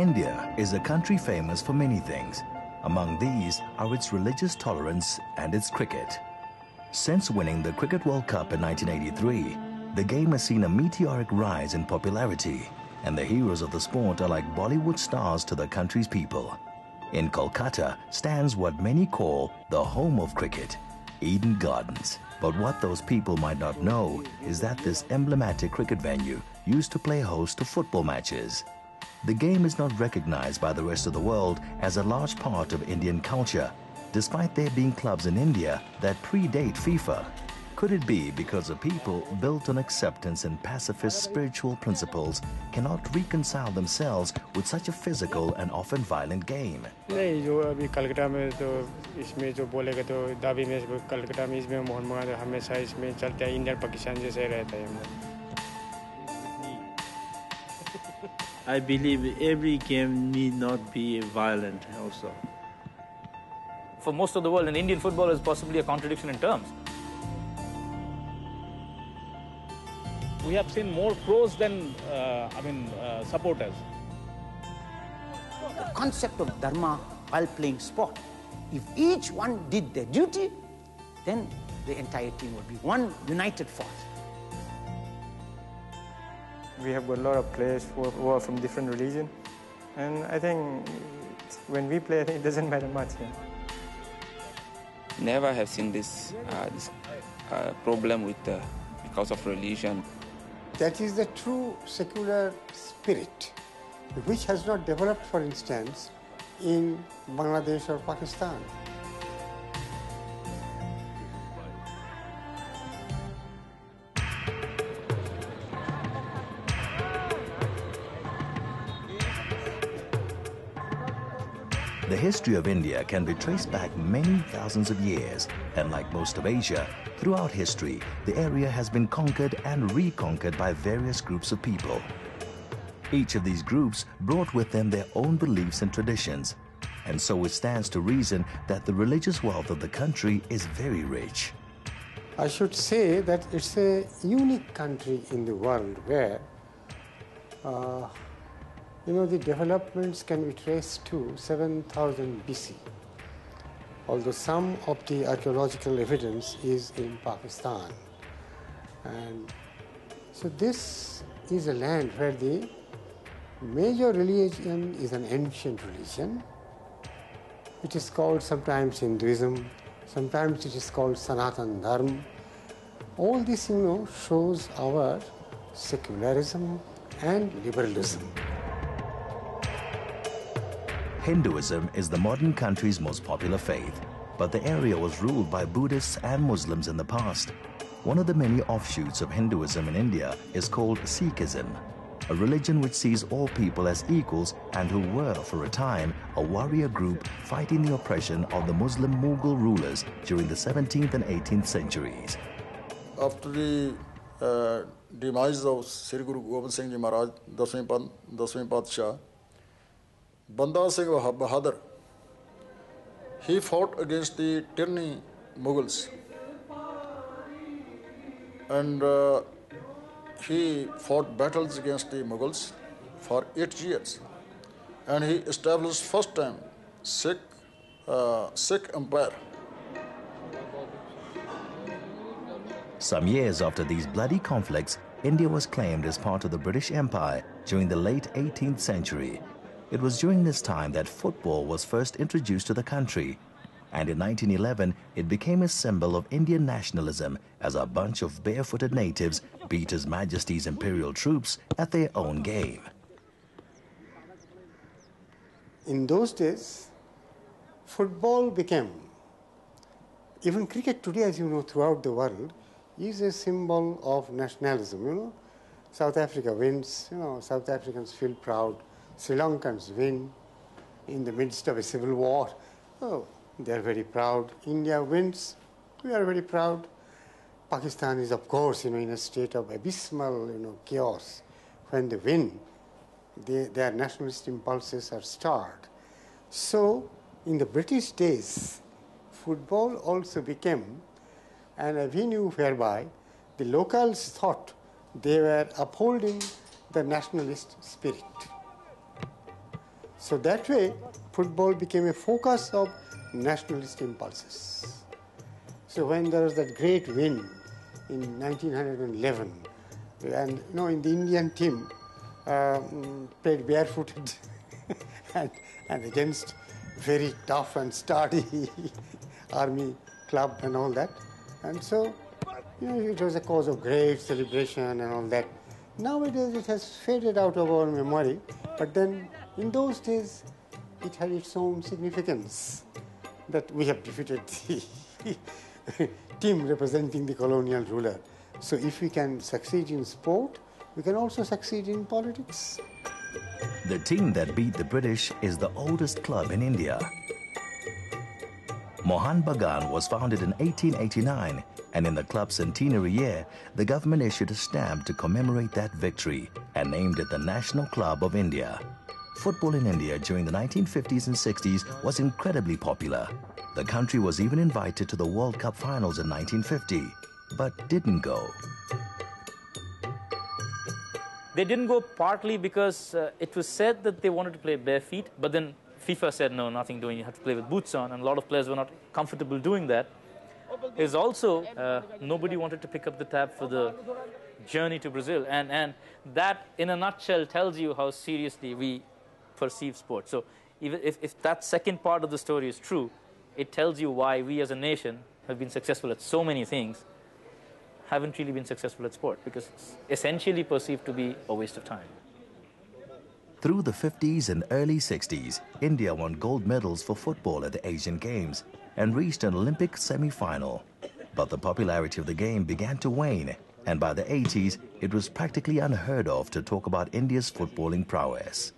India is a country famous for many things. Among these are its religious tolerance and its cricket. Since winning the Cricket World Cup in 1983, the game has seen a meteoric rise in popularity, and the heroes of the sport are like Bollywood stars to the country's people. In Kolkata stands what many call the home of cricket, Eden Gardens. But what those people might not know is that this emblematic cricket venue used to play host to football matches. The game is not recognized by the rest of the world as a large part of Indian culture, despite there being clubs in India that predate FIFA. Could it be because the people built on acceptance and pacifist spiritual principles cannot reconcile themselves with such a physical and often violent game? नहीं जो अभी कलकत्ता में तो इसमें जो बोलेगा तो दाबी में कलकत्ता में इसमें मोहन मंगा हमेशा इसमें चलता है इंडिया पाकिस्तान जैसे रहता है I believe every game need not be violent also. For most of the world, an Indian football is possibly a contradiction in terms. We have seen more pros than, supporters. The concept of dharma while playing sport. If each one did their duty, then the entire team would be one united force. We have got a lot of players who are from different religion, and I think when we play, I think it doesn't matter much. Yeah. Never have seen this problem with because of religion. That is the true secular spirit, which has not developed, for instance, in Bangladesh or Pakistan. The history of India can be traced back many thousands of years, and like most of Asia, throughout history, the area has been conquered and reconquered by various groups of people. Each of these groups brought with them their own beliefs and traditions, and so it stands to reason that the religious wealth of the country is very rich. I should say that it's a unique country in the world where the developments can be traced to 7000 BC, although some of the archaeological evidence is in Pakistan. And so this is a land where the major religion is an ancient religion. It is called sometimes Hinduism, sometimes it is called Sanatan Dharma. All this, shows our secularism and liberalism. Hinduism is the modern country's most popular faith, but the area was ruled by Buddhists and Muslims in the past. One of the many offshoots of Hinduism in India is called Sikhism, a religion which sees all people as equals and who were, for a time, a warrior group fighting the oppression of the Muslim Mughal rulers during the 17th and 18th centuries. After the demise of Sri Guru Gobind Singh Ji Maharaj, Dasween Padshah, Banda Singh Bahadur, he fought against the tyranny Mughals, and he fought battles against the Mughals for 8 years, and he established first time Sikh empire. Some years after these bloody conflicts, India was claimed as part of the British Empire during the late 18th century. It was during this time that football was first introduced to the country, and in 1911 it became a symbol of Indian nationalism as a bunch of barefooted natives beat His Majesty's imperial troops at their own game. In those days, football became, even cricket today, as you know, throughout the world, is a symbol of nationalism. South Africa wins, South Africans feel proud. Sri Lankans win in the midst of a civil war. Oh, they are very proud. India wins, we are very proud. Pakistan is, of course, in a state of abysmal, chaos. When they win, their nationalist impulses are starved. So, in the British days, football also became an avenue whereby the locals thought they were upholding the nationalist spirit. So that way, football became a focus of nationalist impulses. So when there was that great win in 1911, and in the Indian team played barefooted and against very tough and sturdy army club and all that, and so it was a cause of great celebration and all that. Nowadays it has faded out of our memory, but then in those days it had its own significance that we have defeated the team representing the colonial ruler. So if we can succeed in sport, we can also succeed in politics. The team that beat the British is the oldest club in India. Mohun Bagan was founded in 1889, and in the club's centenary year, the government issued a stamp to commemorate that victory and named it the National Club of India. Football in India during the 1950s and 60s was incredibly popular. The country was even invited to the World Cup finals in 1950, but didn't go. They didn't go partly because it was said that they wanted to play bare feet, but then FIFA said, no, nothing doing, you have to play with boots on, and a lot of players were not comfortable doing that. Is also, nobody wanted to pick up the tab for the journey to Brazil, and that, in a nutshell, tells you how seriously we perceive sport. So even if that second part of the story is true, it tells you why we as a nation have been successful at so many things, haven't really been successful at sport, because it's essentially perceived to be a waste of time. Through the 50s and early 60s, India won gold medals for football at the Asian Games and reached an Olympic semi-final. But the popularity of the game began to wane, and by the 80s, it was practically unheard of to talk about India's footballing prowess.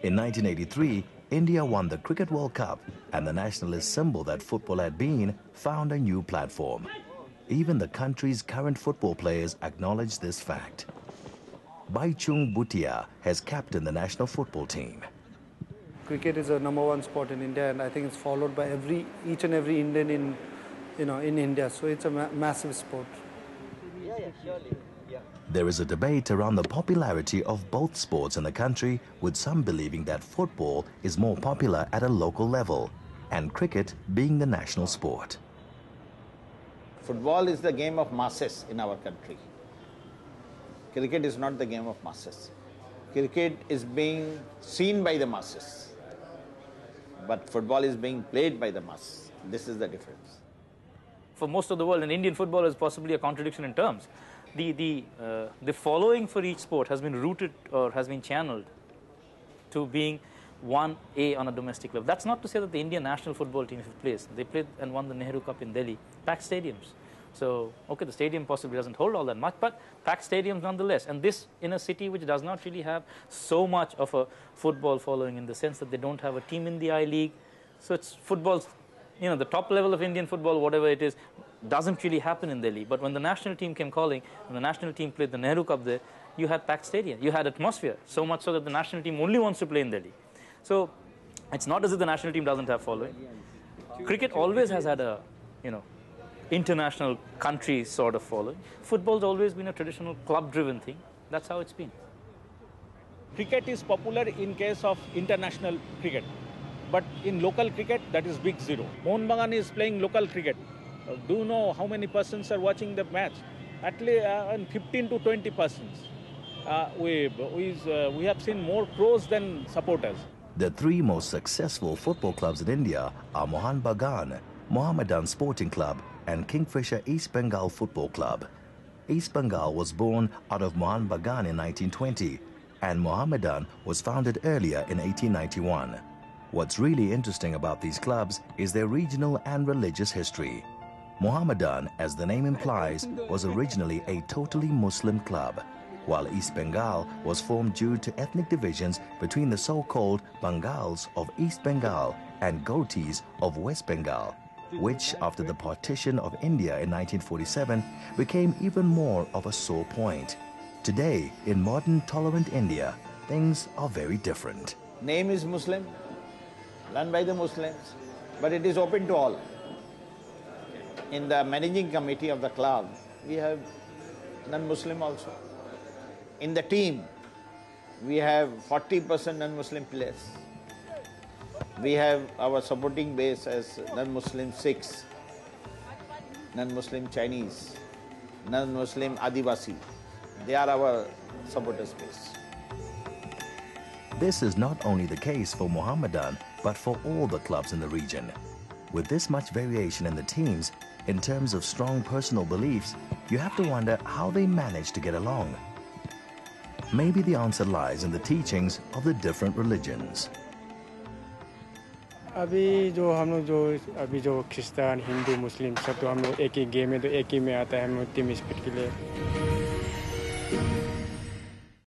In 1983, India won the Cricket World Cup, and the nationalist symbol that football had been found a new platform. Even the country's current football players acknowledge this fact. Baichung Bhutia has captained the national football team. Cricket is a #1 sport in India, and I think it's followed by each and every Indian in India. So it's a massive sport. There is a debate around the popularity of both sports in the country, with some believing that football is more popular at a local level, and cricket being the national sport. Football is the game of masses in our country. Cricket is not the game of masses. Cricket is being seen by the masses, but football is being played by the masses. This is the difference. For most of the world, an Indian football is possibly a contradiction in terms. The following for each sport has been rooted or has been channeled to being 1A on a domestic level. That's not to say that the Indian national football team, if it plays, they played and won the Nehru Cup in Delhi, packed stadiums. So, okay, the stadium possibly doesn't hold all that much, but packed stadiums nonetheless. And this in a city which does not really have so much of a football following, in the sense that they don't have a team in the I-League. So it's football's, the top level of Indian football, whatever it is, doesn't really happen in Delhi. But when the national team came calling, when the national team played the Nehru Cup there, you had packed stadium, you had atmosphere, so much so that the national team only wants to play in Delhi. So it's not as if the national team doesn't have following. Cricket always has had a, international country sort of following. Football's always been a traditional club-driven thing. That's how it's been. Cricket is popular in case of international cricket, but in local cricket, that is big zero. Mohun Bagan is playing local cricket. Do you know how many persons are watching the match? At least 15 to 20 persons. We have seen more pros than supporters. The three most successful football clubs in India are Mohun Bagan, Mohammedan Sporting Club, and Kingfisher East Bengal Football Club. East Bengal was born out of Mohun Bagan in 1920, and Mohammedan was founded earlier in 1891. What's really interesting about these clubs is their regional and religious history. Mohammedan, as the name implies, was originally a totally Muslim club, while East Bengal was formed due to ethnic divisions between the so-called Bangals of East Bengal and Gotis of West Bengal, which, after the partition of India in 1947, became even more of a sore point. Today, in modern, tolerant India, things are very different. Name is Muslim, run by the Muslims, but it is open to all. In the managing committee of the club, we have non-Muslim also. In the team, we have 40% non-Muslim players. We have our supporting base as non-Muslim Sikhs, non-Muslim Chinese, non-Muslim Adivasi. They are our supporters base. This is not only the case for Mohammedan, but for all the clubs in the region. With this much variation in the teams, in terms of strong personal beliefs, you have to wonder how they manage to get along. Maybe the answer lies in the teachings of the different religions. अभी जो हम लोग Christian Hindu मुस्लिम सब तो हम लोग एक ही game में तो एक ही में आता है हम लोग टीम स्पिरिट के लिए